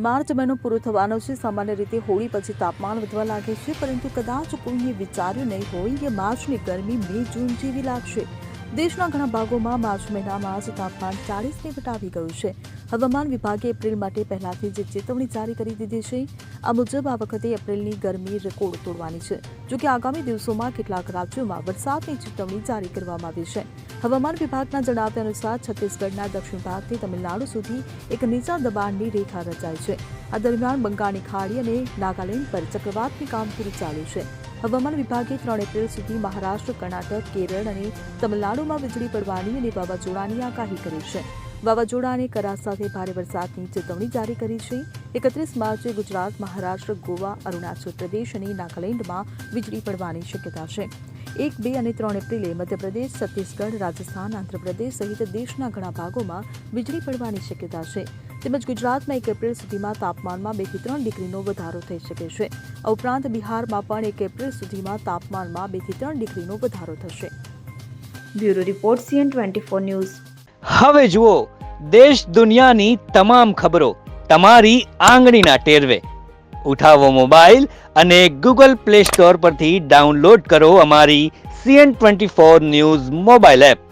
March મહિનો પૂરો થવાનો છે। સામાન્ય રીતે હોળી પછી તાપમાન વધવા લાગે છે, પરંતુ કદાચ કોઈએ વિચાર્યું નહીં હોય કે માર્ચની ગરમી મે જૂન જેવી લાગશે। દેશના ઘણા ભાગોમાં માર્ચ મહિનામાં જ તાપમાન 40ને વટાવી ગયું છે। હવામાન વિભાગે એપ્રિલ માટે પહેલાથી જ ચેતવણી જારી કરી દીધી છે। આ મુજબ આ વખતે એપ્રિલની ગરમી રેકોર્ડ તોડવાની છે, જો કે આગામી દિવસોમાં કેટલાક રાજ્યોમાં વરસાદની ચેતવણી જારી કરવામાં આવી છે। હવામાન વિભાગના જણાવ્યા અનુસાર છત્તીસગઢના દક્ષિણ ભાગથી તમિલનાડુ સુધી એક નીચા દબાણની રેખા રચાઈ છે। આ દરમિયાન બંગાળની ખાડી અને નાગાલેન્ડ પર ચક્રવાતની કામગીરી ચાલુ છે। હવામાન વિભાગે 3 એપ્રિલ સુધી મહારાષ્ટ્ર, કર્ણાટક, કેરળ અને તમિલનાડુમાં વીજળી પડવાની અને વાવાઝોડાની આગાહી કરી છે। વાવાઝોડા અને કરા સાથે ભારે વરસાદની ચેતવણી જારી કરી છે। 31 માર્ચે ગુજરાત, મહારાષ્ટ્ર, ગોવા, અરુણાચલ પ્રદેશ અને નાગાલેન્ડમાં વીજળી પડવાની શક્યતા છે। 1, 2 અને 3 એપ્રિલે મધ્યપ્રદેશ, છત્તીસગઢ, રાજસ્થાન, આંધ્રપ્રદેશ સહિત દેશના ઘણા ભાગોમાં વીજળી પડવાની શક્યતા છે। તેમજ ગુજરાતમાં 1 એપ્રિલ સુધીમાં તાપમાનમાં 2 થી 3 ડિગ્રીનો વધારો થઈ શકે છે। આ ઉપરાંત બિહારમાં પણ 1 એપ્રિલ સુધીમાં તાપમાનમાં 2 થી 3 ડિગ્રીનો વધારો થશે। Bureau report CN24 news. હવે જુઓ દેશ દુનિયાની તમામ ખબરો તમારી આંગળીના ટેરવે। ઉઠાવો મોબાઈલ અને Google Play Store પરથી ડાઉનલોડ કરો અમારી CN24 ન્યૂઝ મોબાઈલ એપ।